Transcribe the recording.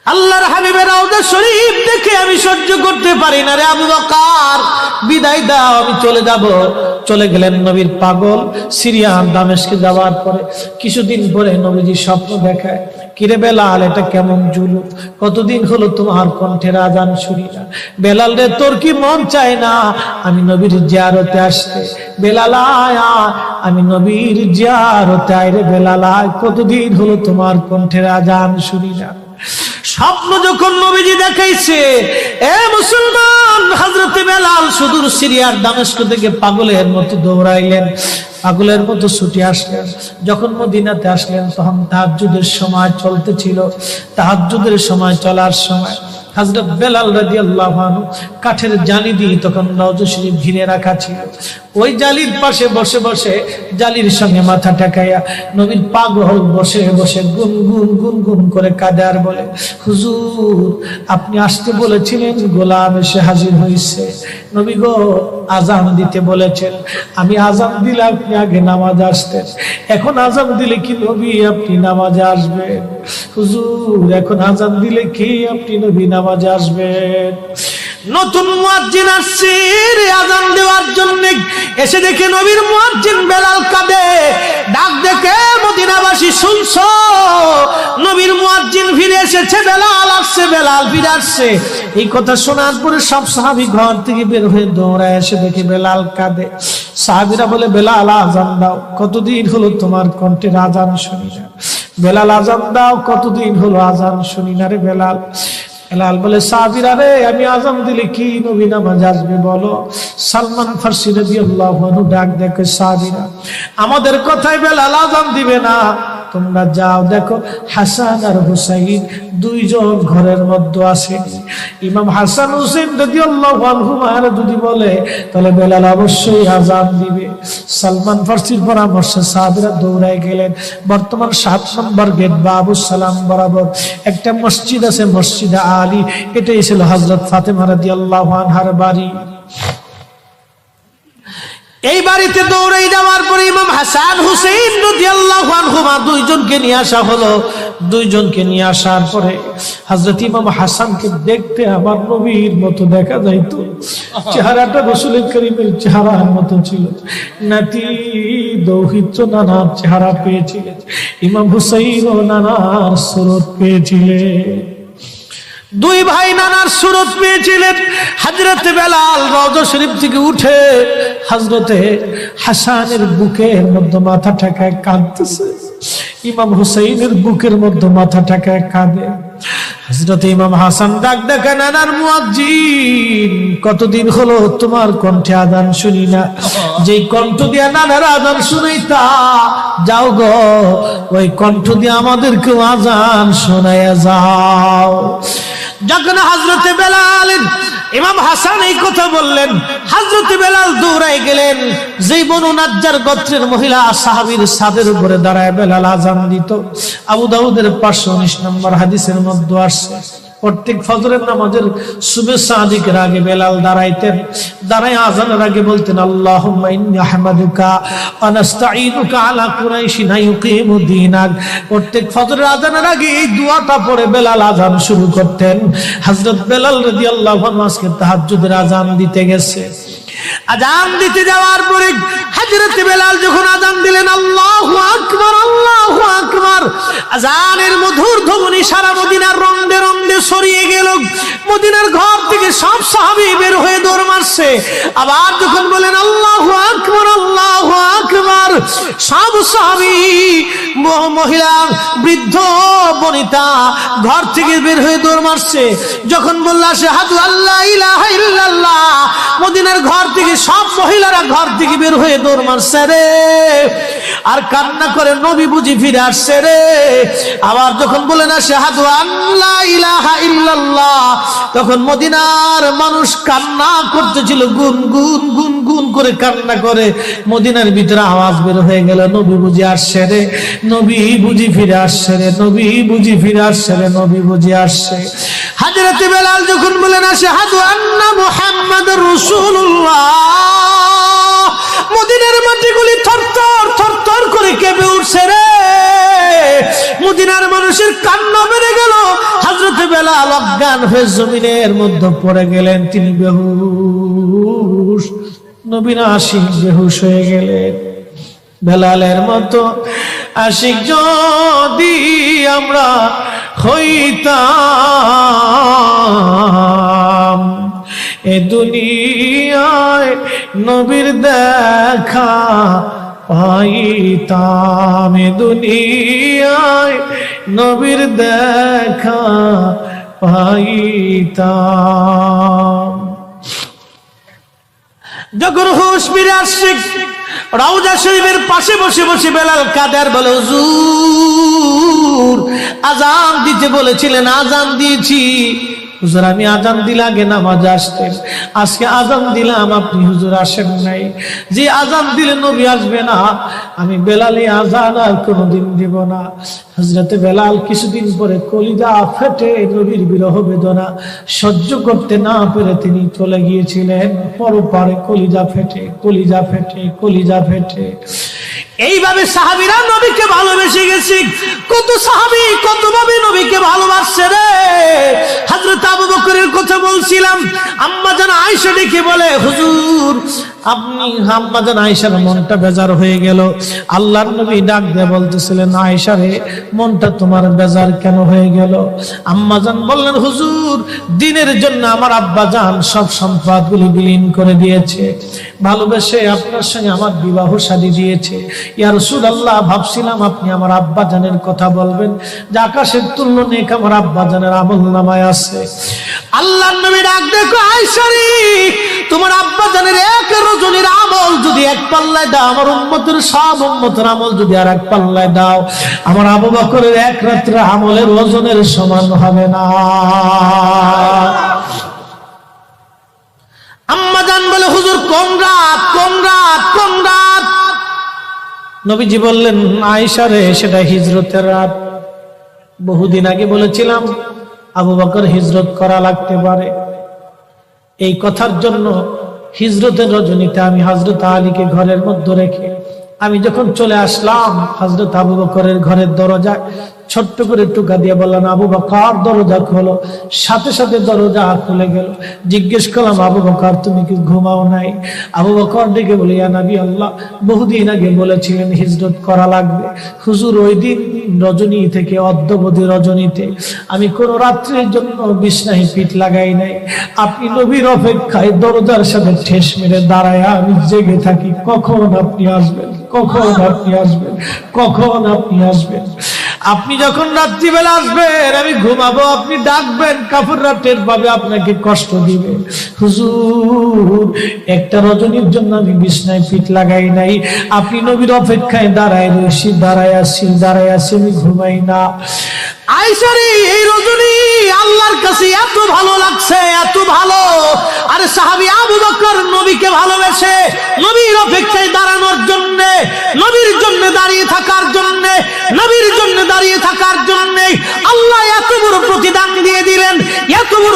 আল্লাহর হাবিবের রওজা শরীফ দেখে আমি সহ্য করতে পারি না রে আবু বকর, বিদায় দাও, আমি চলে যাব। চলে গেলেন নবীর পাগল। সিরিয়া দামেস্কে যাওয়ার পরে কিছুদিন পরে নবীজি স্বপ্ন দেখায়, কিরে বেলাল, এটা কেমন জুলুম, কতদিন হলো তোমার কণ্ঠের আজান শুনি না। বেলাল রে, তোর কি মন চায় না আমি নবীর জিয়ারতে আসতে? বেলাল আয়, আমি নবীর জিয়ারতে আয় রে বেলাল আয়, কতদিন হলো তোমার কণ্ঠের আজান শুনি না। স্বপ্ন যখন নবীজি দেখাইছে, এ মুসলমান, হযরতে বেলাল সুদূর সিরিয়ার দামেস্ক থেকে পাগলের মতো দৌড়াইলেন, পাগলের মতো ছুটে আসলেন। যখন মদিনাতে আসলেন তখন তাহাজ্জুদের সময় চলতেছিল। তাহাজ্জুদের সময় চলার সময় হযরত বেলাল রাদিয়াল্লাহু আনহু কাঠের জালি দিয়ে তখন রওজা শরীফ ঘিরে রাখা ছিল। ওই জালির পাশে বসে বসে জালির সঙ্গে মাথা ঠেকাইয়া নবীর পাগল বসে বসে গুনগুন গুনগুন করে কাঁদে আর বলে, হুজুর, আপনি আসতে বলেছিলেন, গোলাম এসে হাজির হয়েছে। নবী গো, আজান দিতে বলেছেন, আমি আজান দিলে আপনি আগে নামাজ আসতেন, এখন আজান দিলে কি নবী আপনি নামাজে আসবেন? হুজুর, এখন আজান দিলে কি আপনি নবী নামাজে আসবেন? নতুন মুয়াজ্জিন আসছে আজান দেওয়ার জন্য, এসে দেখে নবীর মুয়াজ্জিন বেলাল কাঁদে। ডাক দেখে মদিনাবাসী শুনছো, নবীর মুয়াজ্জিন ফিরে এসেছে, বেলাল আসছে, বেলাল ফিরে আসছে। এই কথা শোনার পরে সব সাহাবী ঘর থেকে বের হয়ে দৌড়ায় এসে দেখে বেলাল কাঁদে। সাহাবীরা বলে, বেলাল আজান দাও, কতদিন হলো তোমার কণ্ঠের আজান শুনি না। বেলাল আজান দাও, কতদিন হলো আজান শুনি না রে বেলাল। বেলাল বলে, সাহাবীরা রে, আমি আজান দিলে কি নবী নামাজ আসবে বলো? সালমান ফারসি রাদিয়াল্লাহু আনহু ডাক দেখে, সাহাবীরা, আমাদের কথায় বেলাল আজান দিবে না, তোমরা যাও দেখো হাসান আর হুসাইন দুইজন ঘরের মধ্যে আছে। ইমাম হাসান হুসাইন রাদিয়াল্লাহু আনহুমা যদি বলে তাহলে বেলাল অবশ্যই আজান দিবে। সালমান ফারসির পরামর্শে সাহাবীরা দৌড়ায় গেলেন। বর্তমান 7 নম্বর গেট বাবু সালাম বরাবর একটা মসজিদ আছে, মসজিদে আলী, এটাই ছিল হযরত ফাতেমা রাদিয়াল্লাহু আনহার বাড়ি। এই বাড়িতে দৌড়ে যাওয়ার পরে ইমাম হাসান হুসাইন রাদিয়াল্লাহু আনহুমা দুইজনকে নিয়ে আসা হলো। দুইজনকে নিয়ে আসার পরে হযরত ইমাম হাসানকে দেখতে আমার নবীর মতো দেখা যাইতো, চেহারাটা রাসূল করিমের চেহারার মতো ছিল। নাতি দৌহিত্র নানার চেহারা পেয়েছিলেন, ইমাম হুসাইন ও নানার সুরত পেয়েছিলেন। দুই ভাই নানার সুরত পেয়েছিলেন। হযরত বেলাল রওজা শরীফ থেকে উঠে হযরতে হাসানের বুকের মধ্যে মাথা ঠেকায় কাঁদতেছে, ইমাম হুসাইনের বুকের মধ্যে মাথা ঠেকায় কাঁদে। হযরত ইমাম হাসান ডাক ডাকা, নানার মুয়াজ্জিন, কতদিন হলো তোমার কণ্ঠে আযান শুনি না, যেই কণ্ঠ দিয়া নানার আযান শুনাইতা, যাও গো ওই কণ্ঠ দিয়ে আমাদেরকেও আযান শোনায়া যাও। যখন হযরতে বেলাল ইমাম হাসান এই কথা বললেন, হযরতে বেলাল দৌড়ায় গেলেন। যেই বনু নাজ্জার গোত্রের মহিলা সাহাবীর ছাদের উপরে দাঁড়ায় বেলাল আযান দিত। আবু দাউদের 519 নম্বর হাদিসের মধ্যে আসছে, প্রত্যেক ফজরের নামাজের সুবহে সাদিকের আগে বেলাল দাঁড়াইতেন। দাঁড়ায় আযানের আগে বলতেন, আল্লাহুম্মা ইন্নী আহমাদুকা ওয়া নাস্তাঈনুকা আলা কুরাইশিন ইউকিমু দীনাক। প্রত্যেক ফজরের আযানের আগে এই দোয়াটা পড়ে বেলাল আযান শুরু করতেন। হযরত বেলাল রাদিয়াল্লাহু আনহু আজকে তাহাজ্জুদের আযান দিতে গেছে। আযান দিতে যাওয়ার পরে হযরত বেলাল যখন আযান দিলেন, আল্লাহু আকবার, আল্লাহু আকবার, আযানের মধুর ধ্বনি সারা মদিনার রন্দে রন্দে ছড়িয়ে গেল। মদিনার ঘর থেকে সব সাহাবী বের হয়ে দৌড় মারছে। আবার যখন বলেন আল্লাহু আকবার, আল্লাহু আকবার, সব সাহাবী, মহিলা, বৃদ্ধ, বনিতা ঘর থেকে বের হয়ে দৌড় মারছে। যখন বলল আশহাদু আল্লা ইলাহা ইল্লাল্লাহ, মদিনার ঘর থেকে সব মহিলারা ঘর থেকে বের হয়ে দৌড় মারছে রে, আর কান্না করে, নবী বুঝি ফিরে আসছে রে। আবার যখন বলেন আশহাদু আল্লা ইলাহা ইল্লাল্লাহ, তখন মদিনার মানুষ কান্না করতেছিল, গুন গুন গুন গুন করে কান্না করে। মদিনার ভিতরে আওয়াজ বের হয়ে গেল, নবী বুঝি আসছে রে, নবী বুঝি ফিরে আসছে রে, নবী বুঝি ফিরে আসছে রে, নবী বুঝি আসছে। হযরত বেলাল যখন বলেন আশহাদু আন্না মুহাম্মাদুর রাসূলুল্লাহ, মদিনার মাটিগুলি থরথর থরথর করে কেঁপে উঠছে রে। মদিনার মানুষের কান্না বেড়ে গেল। হযরত বেলাল অজ্ঞান হয়ে জমিনের মধ্যে পড়ে গেলেন, তিনি বেহুশ। নবীর আশিক বেহুশ হয়ে গেলেন। বেলালের মতো আশিক যদি আমরা হইতাম, এ দুনিয়ায় নবীর দেখা পাইতাম, এ দুনিয়ায় নবীর দেখা পাইতাম। যখন হুঁশ ফিরে আসছে, রওজা শরীফের পাশে বসে বসে বেলাল কাদের বলে, হুজুর আজান দিতে বলেছিলেন, আজান দিয়েছি। হুজুর আমি আজান দিলে আগে নামাজে আসতেন, আজকে আজান দিলাম আপনি হুজুর আসেন নাই। যে আজান দিলে নবী আসবে না, আমি বেলাল এই আজান আর কোনোদিন দিব না। হযরতে বেলাল কিছুদিন পরে কলিজা ফেটে নবীর বিরহ বেদনা সহ্য করতে না পেরে তিনি চলে গিয়েছিলেন পরপারে। কলিজা ফেটে, কলিজা ফেটে, কলিজা ফেটে। এইভাবে সাহাবীরা নবীকে ভালোবেসে গেছে। কত সাহাবী কতভাবে নবীকে ভালোবাসছে রে। হযরত আবু বকরের কথা বলছিলাম, আম্মা জান আয়েশা ডেকে বলে, হুজুর আপনি, আম্মা জান আয়েশার মনটা বেজার হয়ে গেল। আল্লাহর নবী ডাক দিয়ে বলতেছিলেন, আয়েশা রে মনটা তোমার বেজার কেন হয়ে গেল? আম্মা জান বললেন, হুজুর দিনের জন্য আমার আব্বা জান সব সম্পদগুলি বিলীন করে দিয়েছে, ভালোবেসে আপনার সঙ্গে আমার বিবাহ শাদী দিয়েছে। ইয়া রাসূলুল্লাহ ভাবছিলাম আপনি আমার আব্বা জানের কথা বলবেন, যে আকাশের তুল্য নেক আমার আব্বা জানের আমলনামায় আছে। আল্লাহর নবী ডাক দেখো, আয়েশা রে তোমার আব্বা জানের এক রজনীর আমল যদি এক পাল্লায় দাও, আমার উম্মতের সব উম্মতের আমল যদি আর এক পাল্লায় দাও, আমার আবু বকরের এক রাত্রে আমলের ওজনের সমান হবে না। আম্মা জান বলে, হুজুর কোন রাত, কোন রাত, কোন রাত? নবীজি বললেন, আয়েশা রে সেটা হিজরতের রাত। বহুদিন আগে বলেছিলাম আবু বকর হিজরত করা লাগতে পারে, এই কথার জন্য হিজরতের রজনীতে আমি হযরত আলীকে ঘরের মধ্যে রেখে আমি যখন চলে আসলাম, হযরত আবু বকরের ঘরের দরজায় ছোট্ট করে টুকা দিয়ে বললাম, আবু বকর দরজা খোলো। সাথে সাথে দরজা খুলে গেল। জিজ্ঞেস করলাম, আবু বকর তুমি কি ঘুমাও নাই? আবু বকর ডেকে বলে, ইয়া নবী আল্লাহ বহুদিন আগে বলেছিলেন হিজরত করা লাগবে। হুজুর ওই দিন রজনী থেকে অদ্যবধি রজনীতে আমি কোন রাত্রির জন্য বিছনায় পিঠ লাগাই নাই। আপনি নবীর অপেক্ষায় দরজার সাথে ঠেস মেরে দাঁড়ায় আমি জেগে থাকি, কখন আপনি আসবেন, কখন আপনি আসবেন, কখন আপনি আসবেন। আপনি যখন রাত্রিবেলা আসবেন আমি ঘুমাবো, আপনি ডাকবেন, কাফেররা টের পাবে, আপনাকে কষ্ট দিবে। হুজুর একটা রজনীর জন্য আমি বিছনায় পিঠ লাগাই নাই, আপনি নবীর অপেক্ষায় দাঁড়ায় রয়েছি, দাঁড়ায় আসি, দাঁড়ায় আসি, আমি ঘুমাই না। আয়েশা রে এই রজনী আল্লাহর কাছে এত ভালো লাগছে, এত ভালো। আরে সাহাবী আবু বকর নবীকে ভালোবেসে নবীর অপেক্ষায় দাঁড়ানোর জন্য, নবীর জন্য দাঁড়িয়ে থাকার জন্য, নবীর জন্য দাঁড়িয়ে থাকার জন্য আল্লাহ এত বড় প্রতিদান দিয়ে দিলেন, এত বড়